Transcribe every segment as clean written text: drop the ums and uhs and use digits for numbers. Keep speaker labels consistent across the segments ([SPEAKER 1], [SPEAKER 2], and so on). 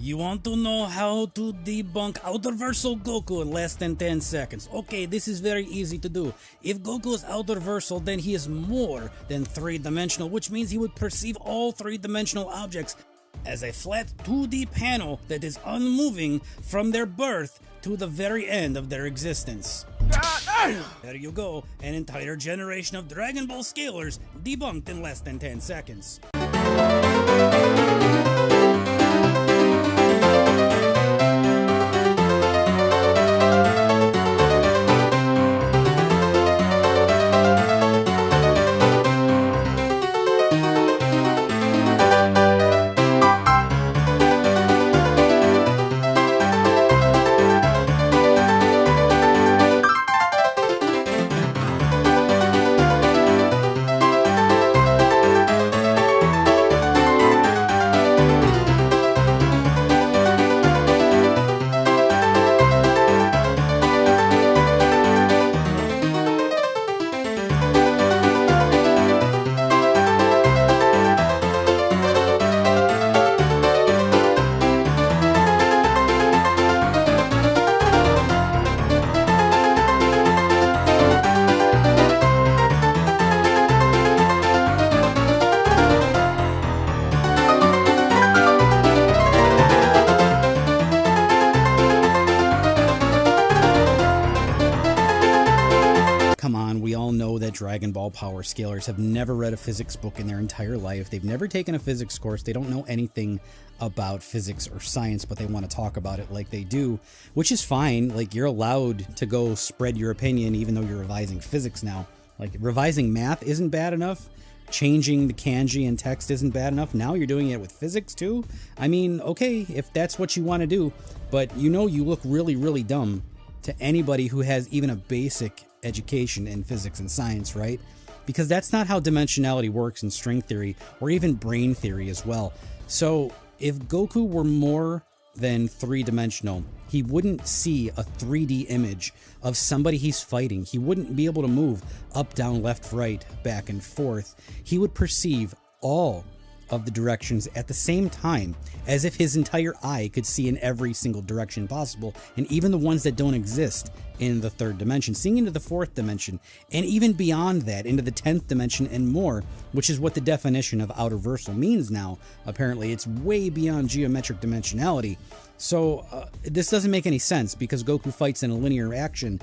[SPEAKER 1] You want to know how to debunk Outerversal Goku in less than 10 seconds? Okay, this is very easy to do. If Goku is Outerversal, then he is more than 3-dimensional, which means he would perceive all 3-dimensional objects as a flat 2D panel that is unmoving from their birth to the very end of their existence. There you go, an entire generation of Dragon Ball scalers debunked in less than 10 seconds. Come on, we all know that Dragon Ball Power Scalers have never read a physics book in their entire life. They've never taken a physics course. They don't know anything about physics or science, but they want to talk about it like they do, which is fine. Like, you're allowed to go spread your opinion even though you're revising physics now. Like, revising math isn't bad enough. Changing the kanji and text isn't bad enough. Now you're doing it with physics too? I mean, okay, if that's what you want to do, but you know you look really, really dumb to anybody who has even a basic education in physics and science, right? Because that's not how dimensionality works in string theory or even brain theory as well. So if Goku were more than 3-dimensional, he wouldn't see a 3D image of somebody he's fighting. He wouldn't be able to move up, down, left, right, back and forth. He would perceive all of the directions at the same time, as if his entire eye could see in every single direction possible, and even the ones that don't exist in the 3rd dimension, seeing into the 4th dimension, and even beyond that, into the 10th dimension and more, which is what the definition of Outerversal means now. Apparently, it's way beyond geometric dimensionality. So, this doesn't make any sense, because Goku fights in a linear action.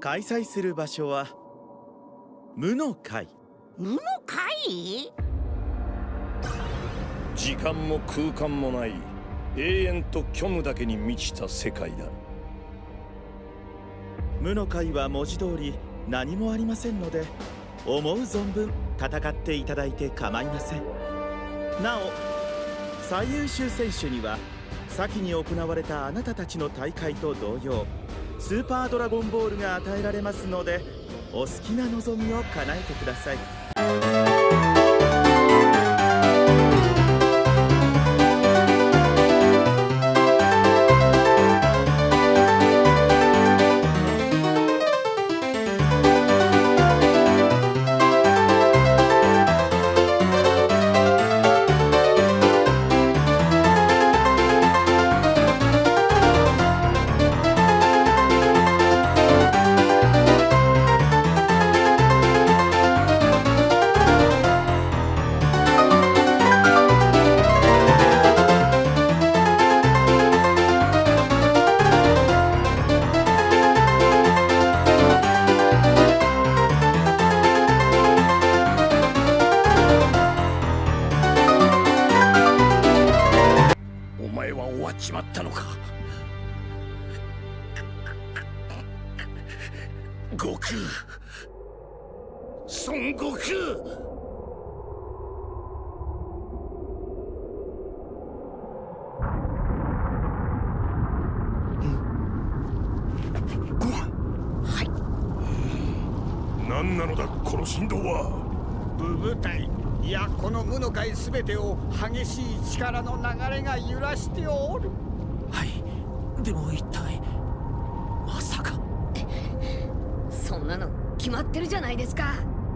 [SPEAKER 2] 開催する場所は無の界。
[SPEAKER 3] 無の界？
[SPEAKER 4] 時間も空間もない永遠と虚無だけに満ちた世界だ。
[SPEAKER 2] 無の界は文字通り何もありませんので、思う存分戦っていただいて構いません。なお、最優秀選手には先に行われたあなたたちの大会と同様、スーパードラゴンボールが与えられますので、お好きな望みを叶えてください。
[SPEAKER 4] 孫悟空。
[SPEAKER 3] ご飯。はい。
[SPEAKER 4] 何なのだこの振動は。
[SPEAKER 5] 部部隊、いやこの無の界全てを激しい力の流れが揺らしておる。
[SPEAKER 3] はい。でも一体まさか。
[SPEAKER 6] そんなの決まってるじゃないですか。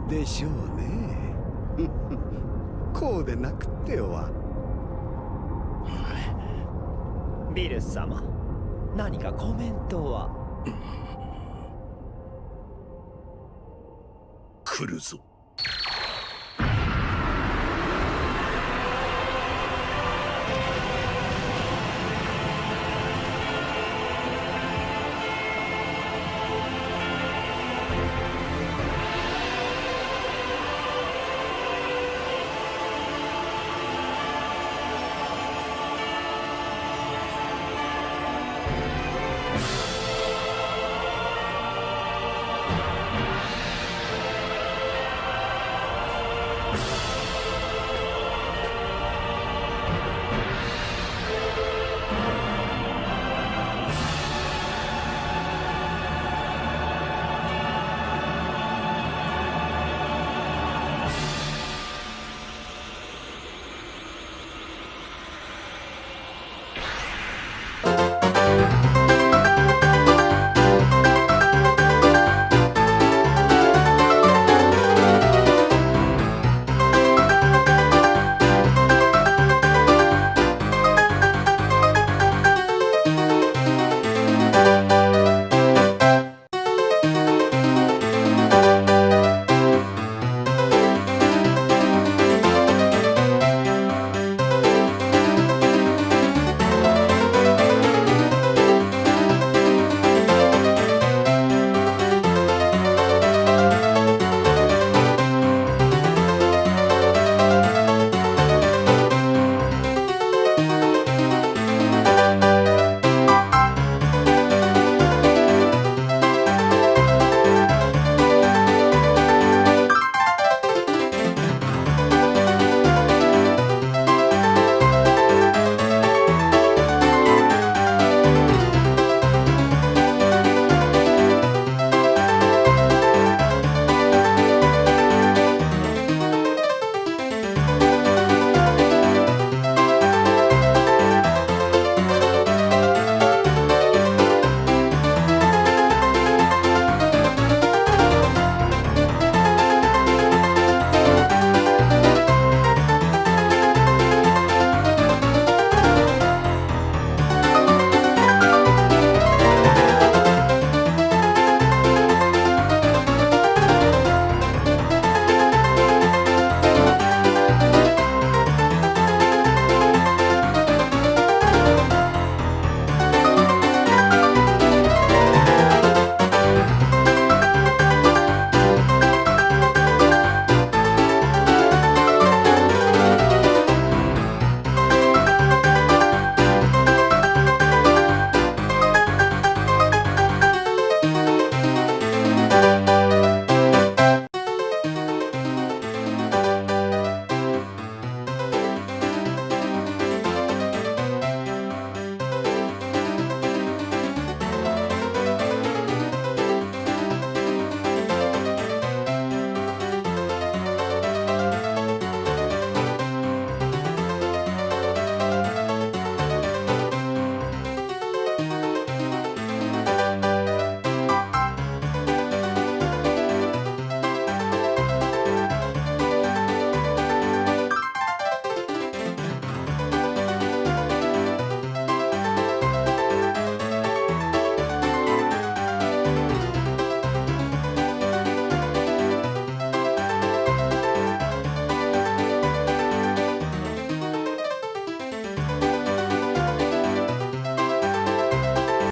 [SPEAKER 7] でしょうね。こうでなくっては。
[SPEAKER 2] ビルス様、何かコメントは。
[SPEAKER 4] 来るぞ。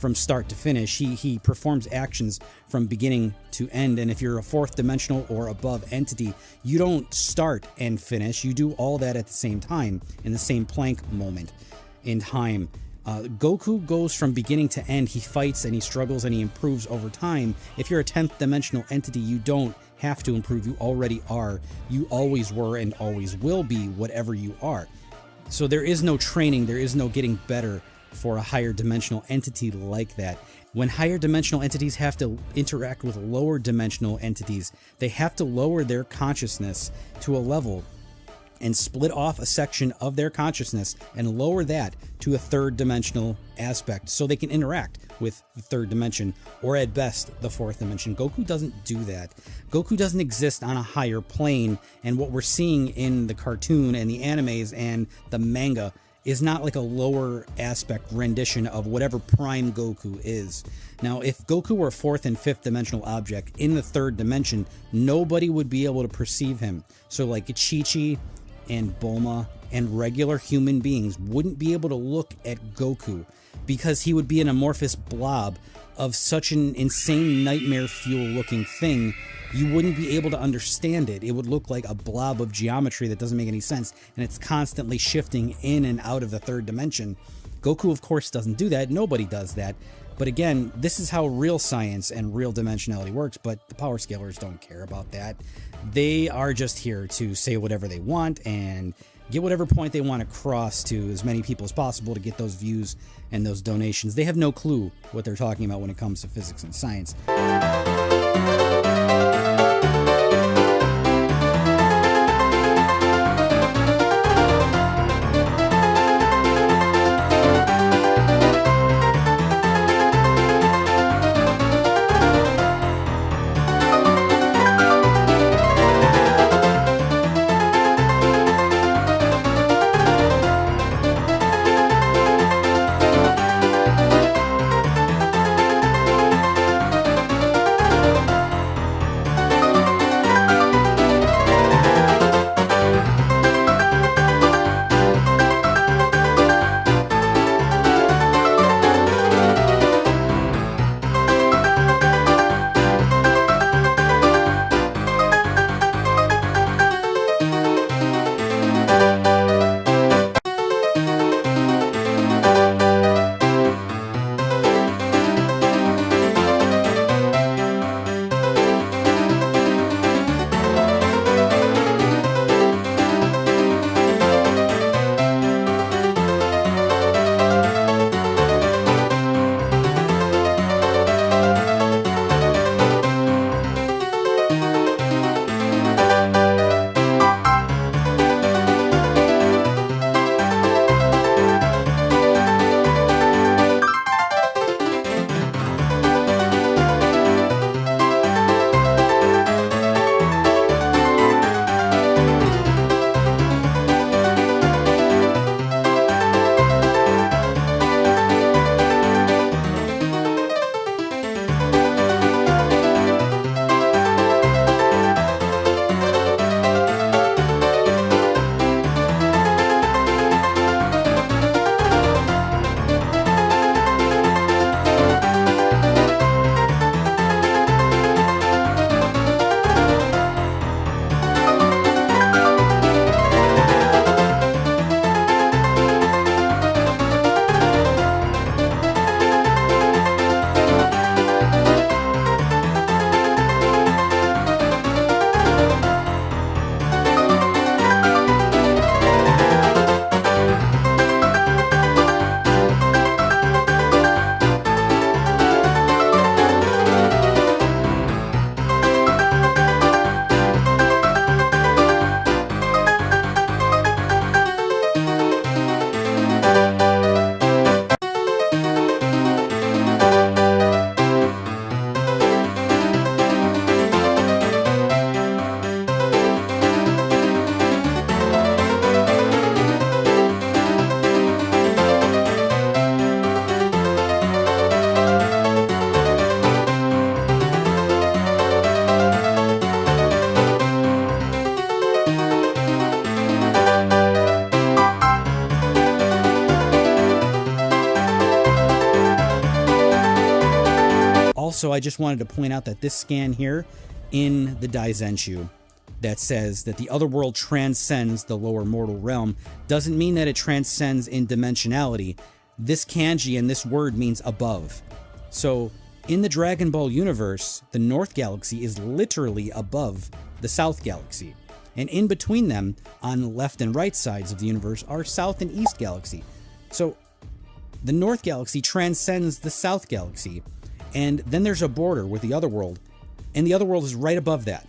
[SPEAKER 1] from start to finish. He performs actions from beginning to end, and if you're a fourth dimensional or above entity, you don't start and finish. You do all that at the same time, in the same plank moment in time. Goku goes from beginning to end. He fights and he struggles and he improves over time. If you're a 10th dimensional entity, you don't have to improve. You already are. You always were and always will be whatever you are. So there is no training, there is no getting better for a higher dimensional entity like that. When higher dimensional entities have to interact with lower dimensional entities, they have to lower their consciousness to a level and split off a section of their consciousness and lower that to a third dimensional aspect so they can interact with the third dimension, or at best the fourth dimension. Goku doesn't do that. Goku doesn't exist on a higher plane, and what we're seeing in the cartoon and the animes and the manga is not like a lower aspect rendition of whatever Prime Goku is. Now, if Goku were a fourth and fifth dimensional object in the third dimension, nobody would be able to perceive him. So like Chi-Chi and Bulma and regular human beings wouldn't be able to look at Goku because he would be an amorphous blob of such an insane nightmare fuel looking thing. You wouldn't be able to understand it. It would look like a blob of geometry that doesn't make any sense, and it's constantly shifting in and out of the third dimension. Goku, of course, doesn't do that. Nobody does that. But again, this is how real science and real dimensionality works, but the power scalers don't care about that. They are just here to say whatever they want and get whatever point they want across to as many people as possible to get those views and those donations. They have no clue what they're talking about when it comes to physics and science. Also, I just wanted to point out that this scan here in the Daizenshu that says that the other world transcends the lower mortal realm doesn't mean that it transcends in dimensionality. this kanji and this word means above. So in the Dragon Ball universe, the North Galaxy is literally above the South Galaxy. And in between them, on left and right sides of the universe, are South and East Galaxy. So the North Galaxy transcends the South Galaxy. And then there's a border with the other world, and the other world is right above that.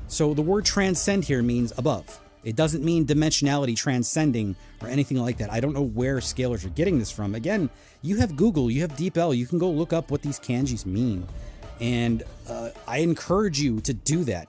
[SPEAKER 1] So the word transcend here means above. It doesn't mean dimensionality transcending or anything like that. I don't know where scalers are getting this from. Again, you have Google, you have DeepL, you can go look up what these kanjis mean. And I encourage you to do that.